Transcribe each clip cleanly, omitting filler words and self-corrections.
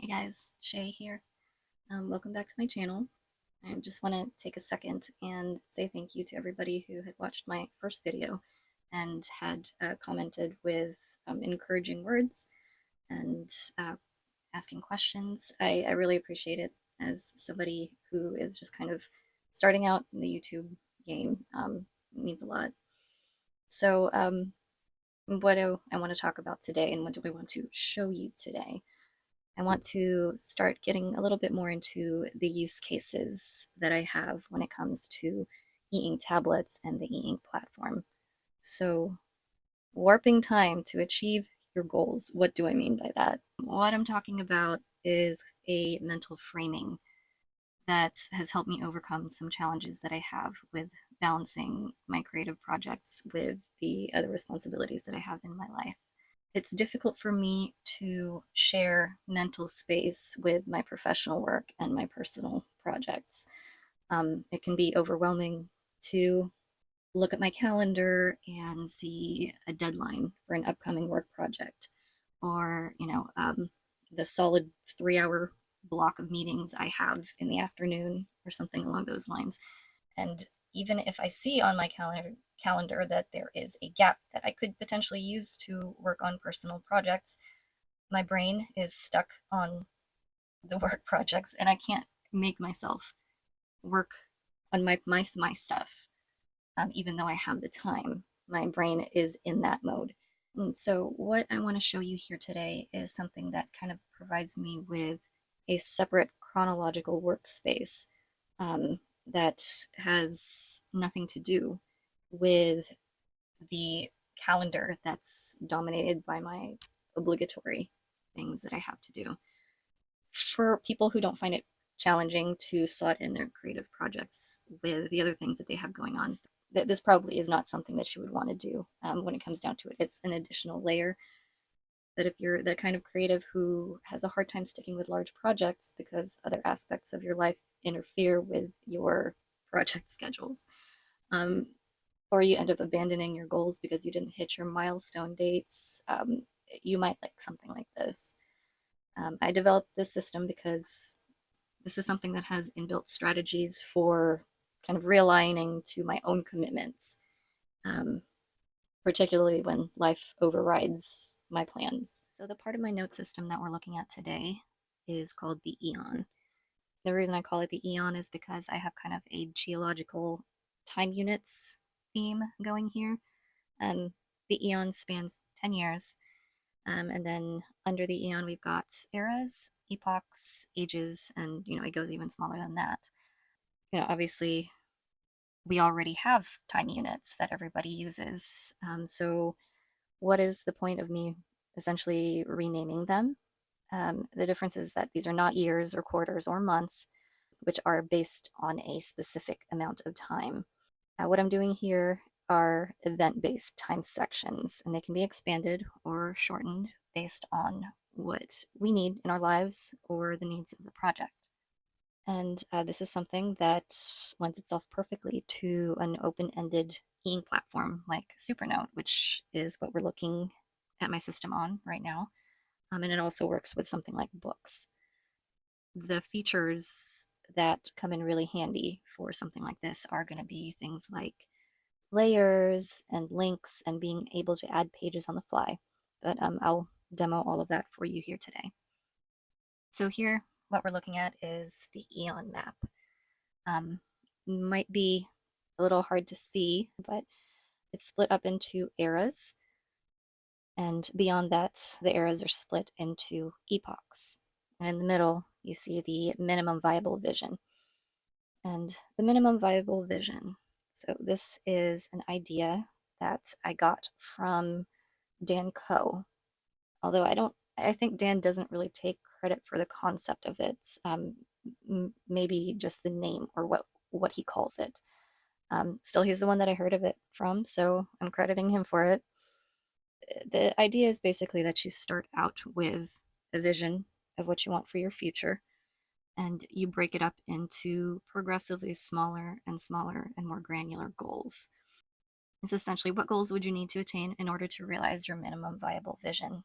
Hey guys, Shei here. Welcome back to my channel. I just want to take a second and say thank you to everybody who had watched my first video and had commented with encouraging words and asking questions. I really appreciate it as somebody who is just kind of starting out in the YouTube game. It means a lot. So, what do I want to talk about today and what do I want to show you today? I want to start getting a little bit more into the use cases that I have when it comes to e-ink tablets and the e-ink platform. So, warping time to achieve your goals. What do I mean by that? What I'm talking about is a mental framing that has helped me overcome some challenges that I have with balancing my creative projects with the other responsibilities that I have in my life. It's difficult for me to share mental space with my professional work and my personal projects. It can be overwhelming to look at my calendar and see a deadline for an upcoming work project, or the solid 3 hour block of meetings I have in the afternoon, or something along those lines. And even if I see on my calendar that there is a gap that I could potentially use to work on personal projects, my brain is stuck on the work projects and I can't make myself work on my stuff. Even though I have the time, my brain is in that mode. And so, what I want to show you here today is something that kind of provides me with a separate chronological workspace that has nothing to do with the calendar that's dominated by my obligatory things that I have to do. For people who don't find it challenging to slot in their creative projects with the other things that they have going on, this probably is not something that you would want to do when it comes down to it. It's an additional layer that if you're the kind of creative who has a hard time sticking with large projects because other aspects of your life interfere with your project schedules, um, or you end up abandoning your goals because you didn't hit your milestone dates, you might like something like this. I developed this system because this is something that has inbuilt strategies for kind of realigning to my own commitments, um, particularly when life overrides my plans. So, the part of my note system that we're looking at today is called the Eon. The reason I call it the Eon is because I have kind of a geological time units theme going here. Um, the Eon spans 10 years, and then under the Eon, we've got eras, epochs, ages, and it goes even smaller than that. Obviously, we already have time units that everybody uses. So, what is the point of me essentially renaming them? The difference is that these are not years or quarters or months, which are based on a specific amount of time. What I'm doing here are event-based time sections, and they can be expanded or shortened based on what we need in our lives or the needs of the project. And this is something that lends itself perfectly to an open-ended e-ink platform like Supernote, which is what we're looking at my system on right now. And it also works with something like Boox. The features that come in really handy for something like this are going to be things like layers and links and being able to add pages on the fly. But I'll demo all of that for you here today. So here, what we're looking at is the Eon map. Might be a little hard to see, but it's split up into eras. And beyond that, the eras are split into epochs. And in the middle, you see the minimum viable vision. And the minimum viable vision. So this is an idea that I got from Dan Coe. Although I think Dan doesn't really take credit for the concept of it. Maybe just the name or what he calls it. Still, he's the one that I heard of it from, so I'm crediting him for it. The idea is basically that you start out with a vision of what you want for your future, and you break it up into progressively smaller and smaller and more granular goals. It's essentially, what goals would you need to attain in order to realize your minimum viable vision?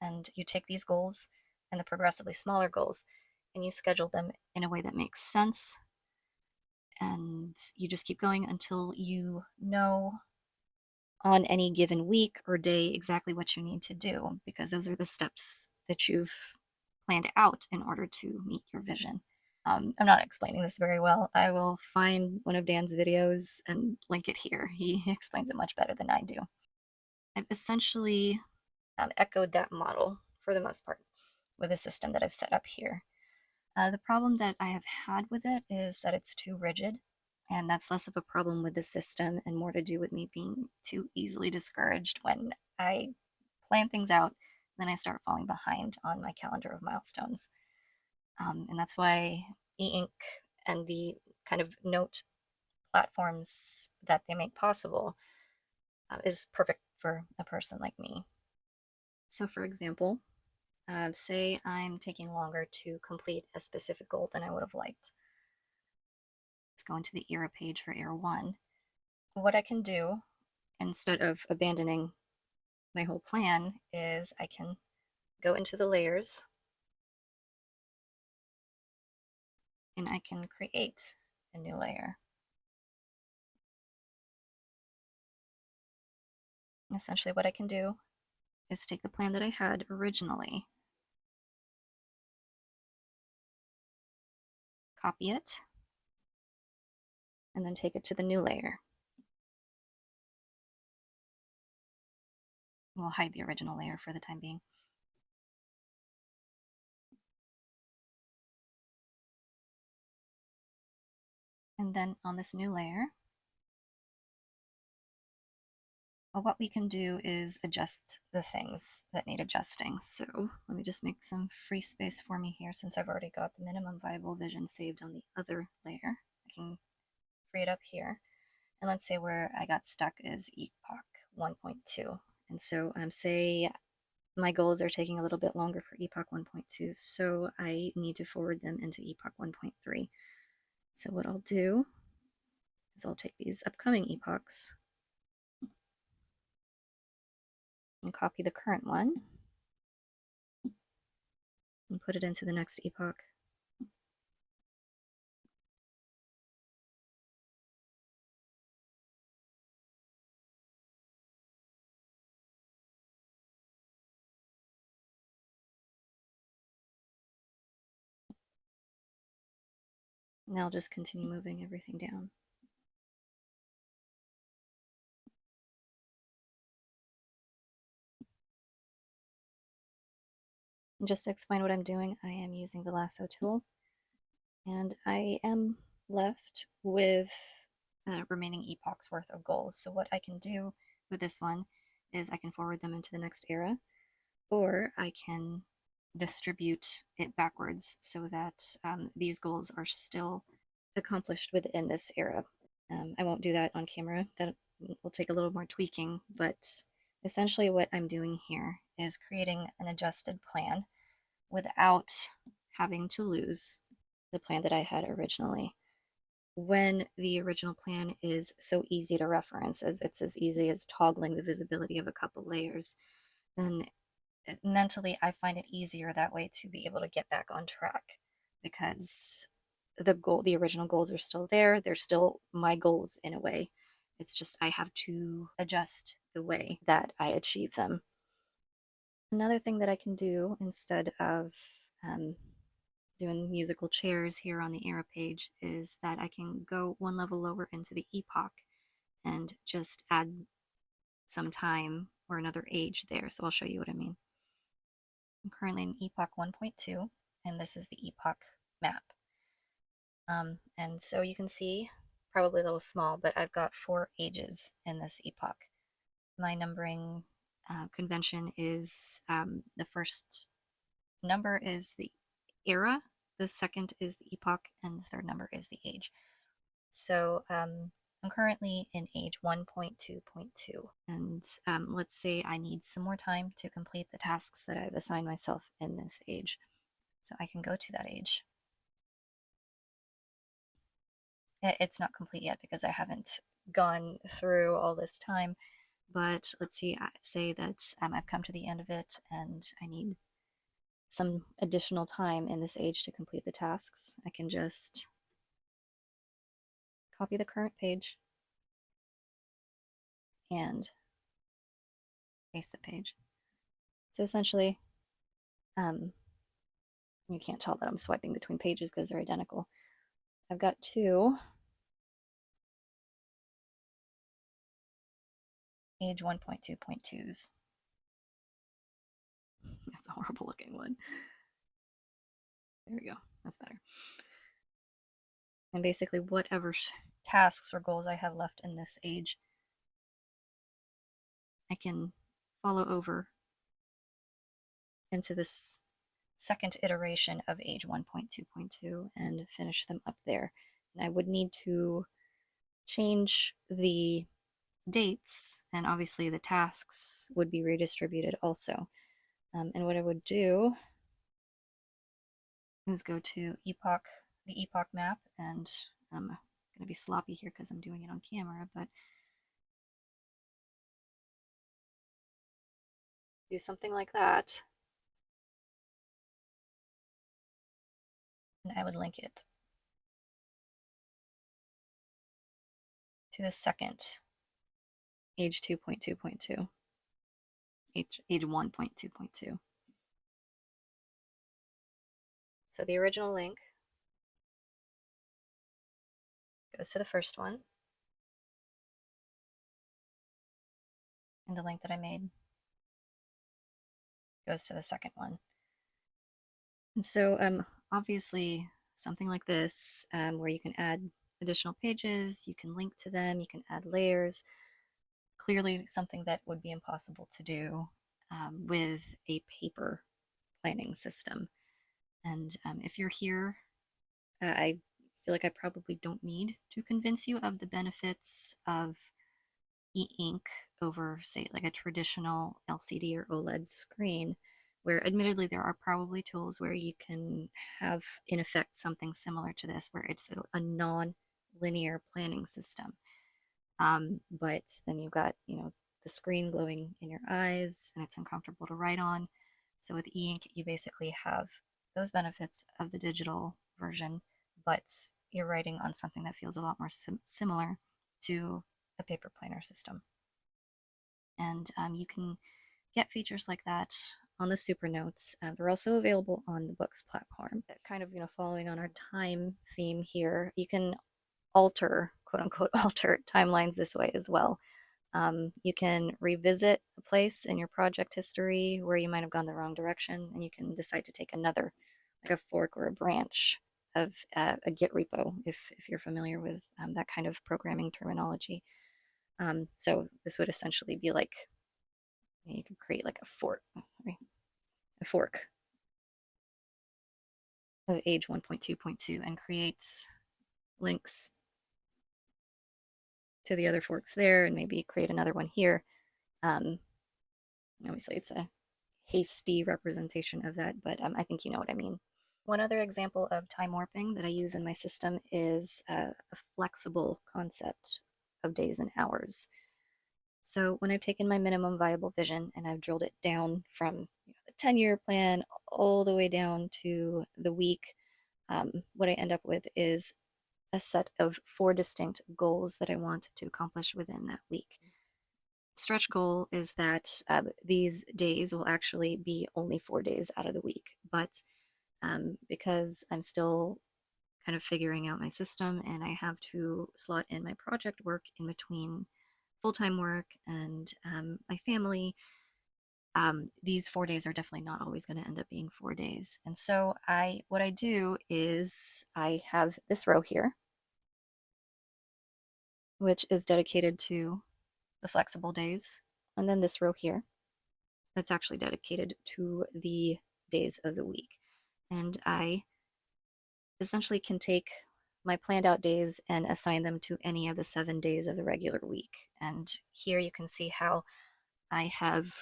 And you take these goals and the progressively smaller goals, and you schedule them in a way that makes sense. And you just keep going until you know on any given week or day exactly what you need to do, because those are the steps that you've planned out in order to meet your vision. I'm not explaining this very well. I will find one of Dan's videos and link it here. He explains it much better than I do. I've essentially echoed that model for the most part with a system that I've set up here. The problem that I have had with it is that it's too rigid, and that's less of a problem with the system and more to do with me being too easily discouraged when I plan things out, then I start falling behind on my calendar of milestones. And that's why e-ink and the kind of note platforms that they make possible is perfect for a person like me. So, for example, say I'm taking longer to complete a specific goal than I would have liked. Let's go into the era page for era 1. What I can do instead of abandoning my whole plan is I can go into the layers and I can create a new layer. Essentially what I can do is take the plan that I had originally, copy it, and then take it to the new layer. We'll hide the original layer for the time being. And then on this new layer, what we can do is adjust the things that need adjusting. So let me just make some free space for me here since I've already got the minimum viable vision saved on the other layer. I can free it up here. And let's say where I got stuck is Epoch 1.2. And so say my goals are taking a little bit longer for Epoch 1.2, so I need to forward them into Epoch 1.3. So what I'll do is I'll take these upcoming epochs and copy the current one and put it into the next epoch. And I'll just continue moving everything down. And just to explain what I'm doing, I am using the lasso tool, and I am left with the remaining epochs worth of goals. So what I can do with this one is I can forward them into the next era, or I can distribute it backwards so that these goals are still accomplished within this era. I won't do that on camera. That will take a little more tweaking, but essentially what I'm doing here is creating an adjusted plan without having to lose the plan that I had originally. When the original plan is so easy to reference, as it's as easy as toggling the visibility of a couple layers, then mentally I find it easier that way to be able to get back on track, because the original goals are still there. They're still my goals in a way. It's just I have to adjust the way that I achieve them. Another thing that I can do instead of doing musical chairs here on the era page is that I can go one level lower into the epoch and just add some time or another age there. So I'll show you what I mean. I'm currently in epoch 1.2, and this is the epoch map. And so you can see, probably a little small, but I've got 4 ages in this epoch. My numbering convention is the first number is the era, the second is the epoch, and the third number is the age. So I'm currently in age 1.2.2, and let's say I need some more time to complete the tasks that I've assigned myself in this age. So I can go to that age. It's not complete yet because I haven't gone through all this time, but let's see, say that I've come to the end of it and I need some additional time in this age to complete the tasks, I can just copy the current page and paste the page. So essentially, you can't tell that I'm swiping between pages because they're identical. I've got two age 1.2.2s. That's a horrible looking one. There we go. That's better. And basically, whatever tasks or goals I have left in this age, I can follow over into this second iteration of age 1.2.2 and finish them up there. And I would need to change the dates, and obviously the tasks would be redistributed also. And what I would do is go to the epoch map, and I'm going to be sloppy here because I'm doing it on camera, but do something like that. And I would link it to the second age 2.2.2, age 1.2.2. So the original link goes to the first one, and the link that I made goes to the second one. And so obviously something like this, where you can add additional pages, you can link to them, you can add layers, clearly something that would be impossible to do with a paper planning system. And if you're here, I feel like I probably don't need to convince you of the benefits of e-ink over, say, like a traditional LCD or OLED screen, where admittedly there are probably tools where you can have in effect something similar to this, where it's a non-linear planning system. But then you've got, the screen glowing in your eyes and it's uncomfortable to write on. So with e-ink, you basically have those benefits of the digital version, but you're writing on something that feels a lot more similar to a paper planner system. And you can get features like that on the Supernote. They're also available on the Boox platform. That kind of, following on our time theme here, you can alter, quote unquote, alter timelines this way as well. You can revisit a place in your project history where you might have gone the wrong direction, and you can decide to take another, like a fork or a branch of a Git repo, if you're familiar with that kind of programming terminology. So this would essentially be like, you could create like a fork of age 1.2.2 and create links to the other forks there, and maybe create another one here. Obviously, it's a hasty representation of that, but I think you know what I mean. One other example of time warping that I use in my system is a flexible concept of days and hours. So when I've taken my minimum viable vision and I've drilled it down from the 10-year plan all the way down to the week, what I end up with is a set of 4 distinct goals that I want to accomplish within that week. Stretch goal is that these days will actually be only 4 days out of the week, but because I'm still kind of figuring out my system and I have to slot in my project work in between full-time work and my family, these 4 days are definitely not always going to end up being 4 days. And so what I do is I have this row here, which is dedicated to the flexible days, and then this row here that's actually dedicated to the days of the week. And I essentially can take my planned out days and assign them to any of the 7 days of the regular week. And here you can see how I have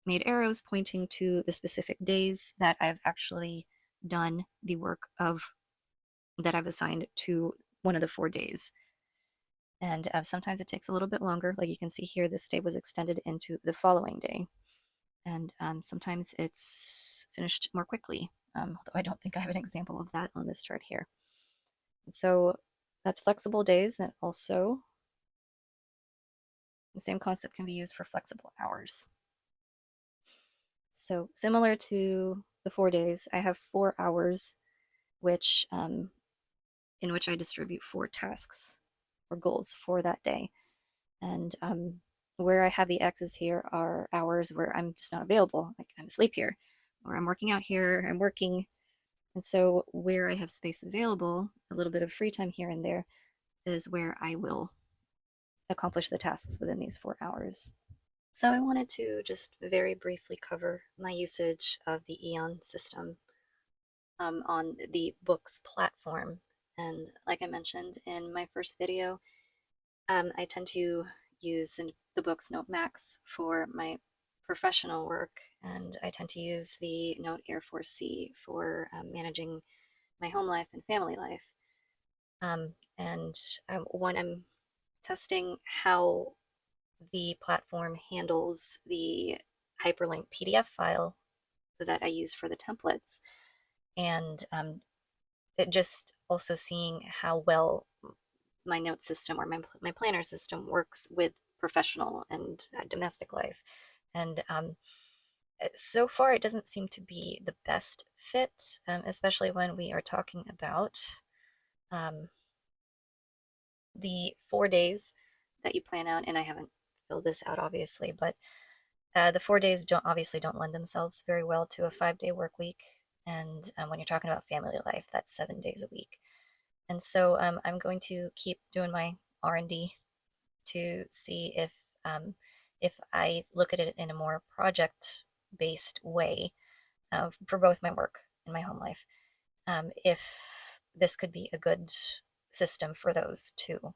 made arrows pointing to the specific days that I've actually done the work of that I've assigned to one of the 4 days. And sometimes it takes a little bit longer. Like you can see here, this day was extended into the following day. and sometimes it's finished more quickly, although I don't think I have an example of that on this chart here. And so that's flexible days, and also the same concept can be used for flexible hours. So similar to the 4 days, I have 4 hours, which in which I distribute 4 tasks or goals for that day. And where I have the X's here are hours where I'm just not available. Like I'm asleep here, or I'm working out here, I'm working. And so where I have space available, a little bit of free time here and there, is where I will accomplish the tasks within these 4 hours. So I wanted to just very briefly cover my usage of the Eon system on the Boox platform. And like I mentioned in my first video, I tend to use the Boox Note Max for my professional work, and I tend to use the Note Air 4C for managing my home life and family life. And when I'm testing how the platform handles the hyperlinked PDF file that I use for the templates, and it just also seeing how well my note system or my planner system works with professional and domestic life. And so far, it doesn't seem to be the best fit, especially when we are talking about um, the 4 days that you plan out. And I haven't filled this out, obviously, but the 4 days don't lend themselves very well to a 5-day work week. And when you're talking about family life, that's 7 days a week. And so I'm going to keep doing my R&D to see if I look at it in a more project-based way for both my work and my home life, if this could be a good system for those two.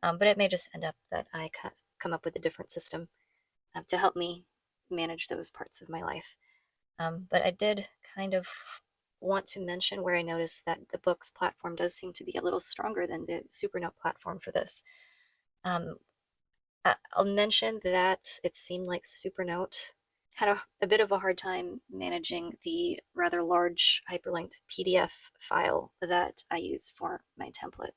But it may just end up that I come up with a different system to help me manage those parts of my life. But I did kind of want to mention where I noticed that the Boox platform does seem to be a little stronger than the Supernote platform for this. Um, I'll mention that it seemed like Supernote had a bit of a hard time managing the rather large hyperlinked PDF file that I use for my template.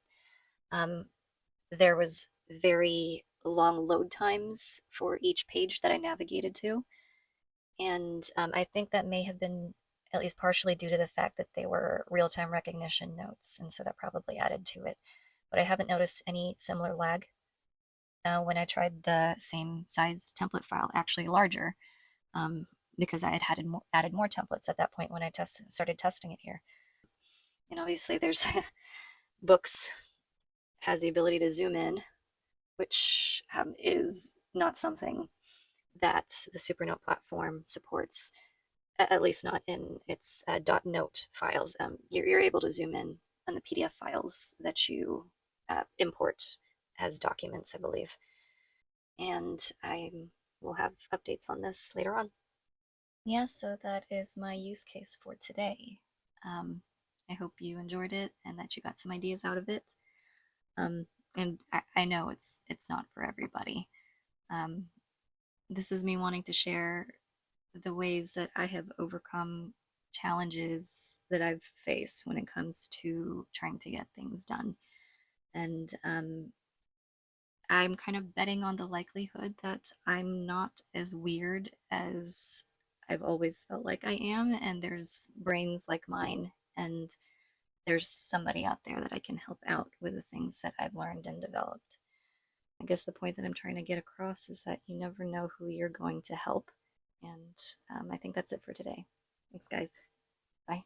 There was very long load times for each page that I navigated to. And I think that may have been at least partially due to the fact that they were real-time recognition notes, and so that probably added to it. But I haven't noticed any similar lag when I tried the same size template file, actually larger, because I had added more templates at that point when I started testing it here. And obviously there's Boox has the ability to zoom in, which is not something that the Supernote platform supports, at least not in its .note files. You're able to zoom in on the PDF files that you import as documents, I believe. And I will have updates on this later on. Yeah, so that is my use case for today. I hope you enjoyed it and that you got some ideas out of it. And I know it's not for everybody. This is me wanting to share the ways that I have overcome challenges that I've faced when it comes to trying to get things done. And I'm kind of betting on the likelihood that I'm not as weird as I've always felt like I am, and there's brains like mine, and there's somebody out there that I can help out with the things that I've learned and developed. I guess the point that I'm trying to get across is that you never know who you're going to help. And I think that's it for today. Thanks, guys. Bye.